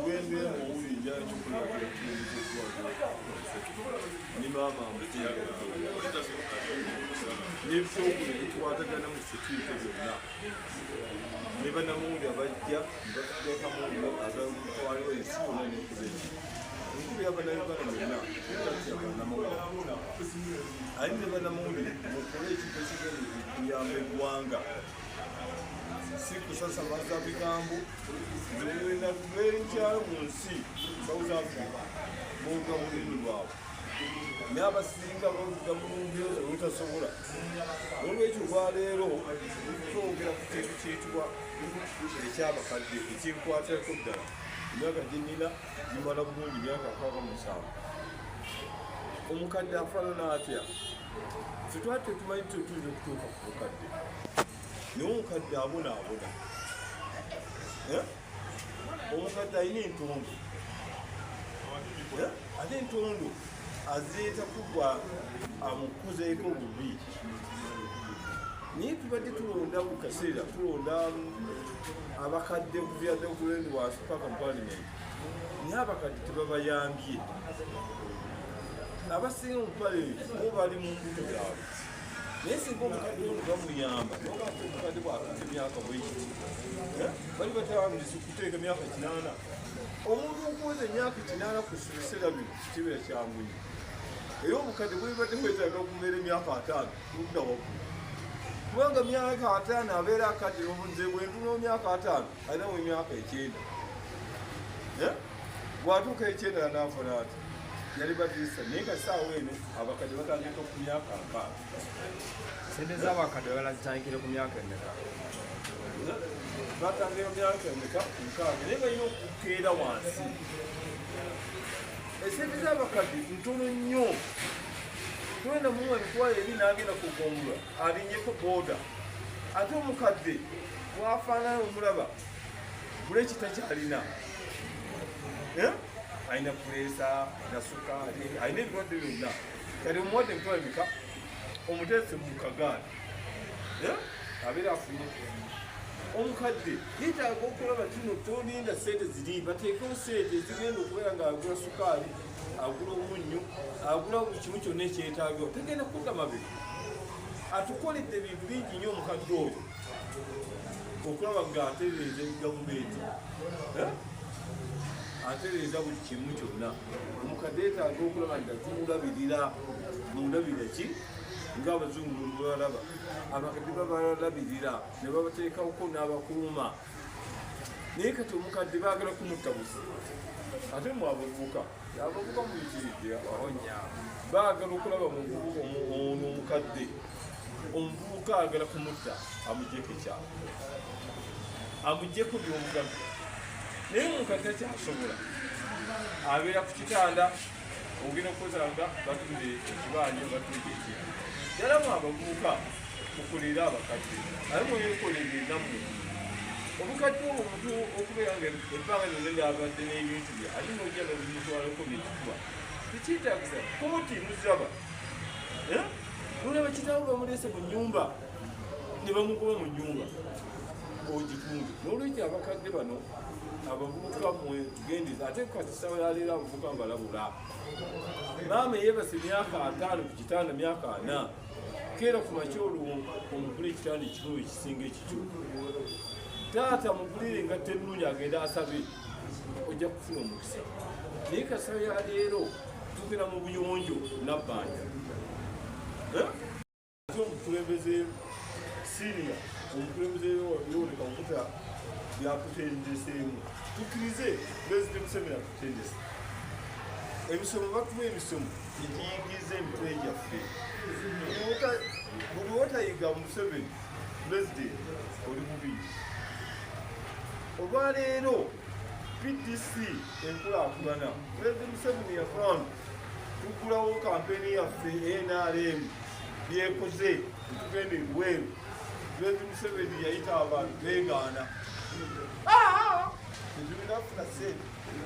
Wende uli ya chukula ni mama mbitinga ni fogu twatagana mu security zonna ne bana mundi abajja bakateka mu azawaliwo esibona ne kuzeeki nkubira bana bana bonna kati bana mundi ayi ne bana mundi mukole ekintu ekigenda kuyamba eggwanga si kusasabaza bigambo nzewena lwenkyalo mu nsi South Africa muvuga mu lulimi lwabwe n'abasinga bavuga mu lungereza olutasobola olwekyo olwaleero twogera ku kintu kiyitibwa ekyabakadde ekinkwatako ddala emyaka gye nnina gimala bulungi myaka 67 omukadde afaanana atya ffe twali tetumanyi tetulina okutuuka ku bukadde naye omukadde abonaabona omukadde alina entondo ate entondo azireeta kugwa amukozeeko bubi naye tubadde tulonda mu kaseera tulonda abakadde okuviradde okulendi wansi paka mu palimenti naye abakadde tebabayambye abasinga mu palimenti bo bali mu mbuto zaabwe naye singa omukadde ono bamuyamba nobate omukadde bwatuza emyaka bwekiti bali batawamiriza okuteeka emyaka 8 omuntu okuweza emyaka 8 ku biseera bino kibeera kyanguyi era omukadde bwebadde kwetaaga okubeera emyaka 5 ludda waggulu kubanga myaka 5 abeera akadde n'obunze bwentuno myaka 5 alina mu myaka 9 bwatuuka 9 anaafuna ati yali badirisa naye kasaawa eno abakadde batandika ku myaka 6 sente z'abakadde balazitandikire ku myaka emeka batandika myaka emeka 6 naye balina okukeera wansi esente z'abakadde ntono nnyo twena muwa emitwalo 2 n'agenda kugombula alinyeko booda ate omukadde bwafaanana omulaba bulekita kyalina alina puleesa alina sukaali alina ebirwadde byonna kati omuwadde emitwalo emeka omuteese mu kagaali abeera afunye omukadde yeetaaga okulaba kino tolinda sente ziri bateekewo sente ezigenda okubeera ng'agula sukaali agula omunnyo agula buli kimu kyonna ekyetaagibwa tegenda kudda mabega atukoledde ebintu bingi nnyo omukadde oyo okulaba ng'atereeza gavumenti atereeza buli kimu kyonna omukadde yeetaaga okulaba nti tumulabirira mundabira ki ng'abazungu balaba abakadde babalabirira ne babateekawoko n'abakuuma naye kati omukadde baagala kumutta busi ate mu abavubuka muyitiridde abahonya baagala okulaba ono omukadde omuvubuka agala kumutta amugyeko ekyalo amugyeko by'omugagga naye omukadde akyasobola abeera ku kitanda ogenda okukozanga batudde ekibanja batudde ekira yalamu abavubuka mukolera abakadde aye mweyekolera enammwe obukadde obwo omuntu okubeera nga ebbanga lyonna lyabadde n'ebintu bye ate n'ojja nobimutwalako byekikuba tekyetaagisa kumutiimuzaba nolaba kitaawo bamuleese mu nnyumba ne bamugoba mu nnyumba ogikunge n'olwekyo abakadde bano abavubuka mwegendeza ate kati sawa yaleero abavubuka mbalabula maama yeebase myaka 5 ku kitanda myaka 4 keera ku makyolo omugula ekitanda ekikulu ekisinga ekikyo taata mugulire engatta ennungi agenda asabe ojja kufuna omukisa naye kasawo yaleero tugenda mu buyonjo nabbanja ate omukulembeze siniya omukulembeze yoleka omuta byakutendeseemu tukkirize pulezidenti Museveni akutendese ebisomo batuwa ebisomo ekiyigiza emitwe gyaffe buli wotayiga Museveni pulezidenti oli bubi olwaleero PDC enkulaakulana pulezidenti Museveni yafaamu tugulawo kampeeni yaffe NRM byekoze tugenda ebweru pulezidenti Museveni yayita abantu beegaana tezibina kufuna sente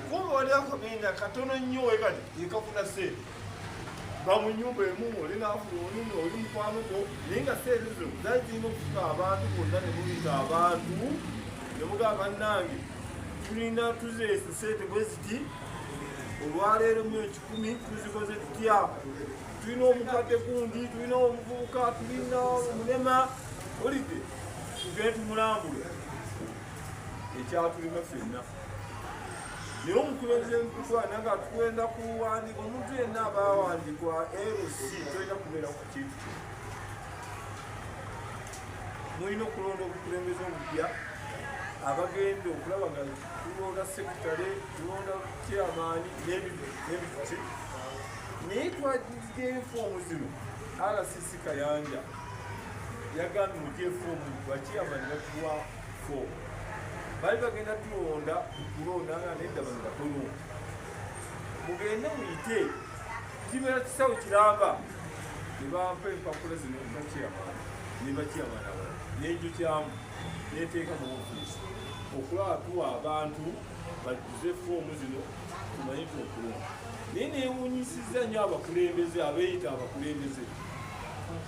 kumbe wali akabiina katono nnyo wekati yekafuna sente bamu nyumba emu oli naafuna olumi oli mukwano gwo naye nga sente zo zali zirina okufuka abantu bonna ne muyita abantu ne mugamba bannange tulina tuzeese sente bwe ziti olwaleero myezi 10 tuzikoze tutya, tulina omukadde gundi, tulina omuvubuka, tulina omulema, olidde tugende tumulambule ekyatulima ffenna. Naye omukulembeze mukutwana nga tukwenda kuwandika omuntu yenna abawandikwa LC tolina kubeera ku kintu kye. Mulina okulonda obukulembeze obupya abagenda okulaba nga tulonda sekitale, tulonda chairmaani n'ebituki. Naye twagigeyo foomu zino RCC Kayanja yagambye mugye foomu bachairmaani batuwa foomu. Bali bagenda tulonda nga nedda bano batono. Mugende muyite kibeera kisawo kiramba ne bampa empapula zino bachairmaani ne bachairmaani abalala n'ekyo kyamu neteeka mu ofiisi okulaba tuwa abantu bajuze foomu zino tumanyike okulonda. Naye neewuunyisizza nnyo abakulembeze abeeyita abakulembeze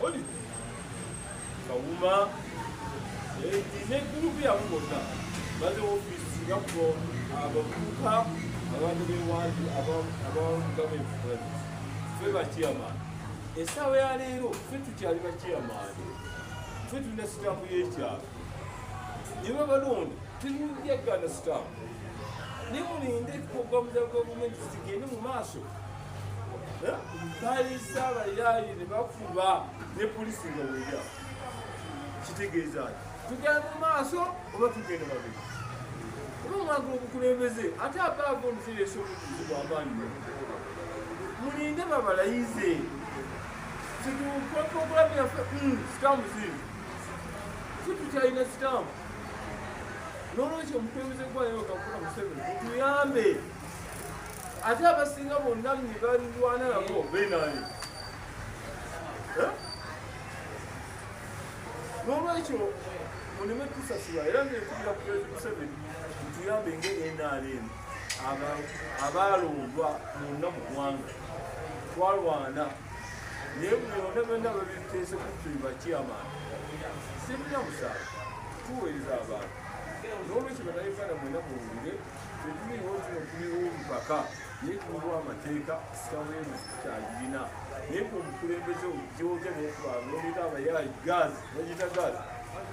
oli Kawuma ne gurupu yamu bonna baze ofiisi gakuba abavubuka abantu bewanju abagavumenti pulezidenti ffe bachairmaani. Essaawa ya leero ffe tukyali bachairmaani, ffe tulina sitaafu y'ekyalo ne babalonda tetujaggana sitaafu. Naye mulinde puroguramu za gavumenti zigende mu maaso. Baali Ssaabalirayi ne bakuba ne poliisi nga weja kitegeeza nti tugenda mu maaso oba tugenda babiri. Oba mwagala obukulembeze ate abaava omuzireesa obujuzi bw'amaanyi mulinde babalayize puroguramu yaffe sitaamu ziri ffe tukyalina sitaamu. N'olwekyo omukulembeze gwayo Kaguta Museveni mutuyambe. Ate abasinga bonna ne balwana nabo benaani. N'olwekyo muleme tusasula era ng'ekubira Pulezidenti Museveni mutuyambe ng'NRM abaalondwa mwonna mu ggwanga twalwana naye byonna byonna babiteese kutuli bachairmaani sibina musango tuweereza abantu. N'olwekyo bannayuganda mwena muwulire tetuliwo tuno tuliwo omupaka naye tuliwo amateeka sitaamu y'eno tukyagirina. Naye ku omukulembeze ojooja n'okuba n'oleta abayaayi gaazi bagita gaazi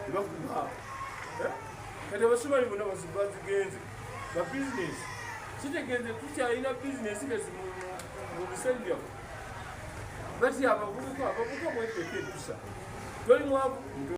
tebakuba kati abasomali bonna bazigenze ba bizinesi kitegeeze tukyalina bizinesi bezi mu biseera byaffe bati abavubuka mweteka empisa toli mwavu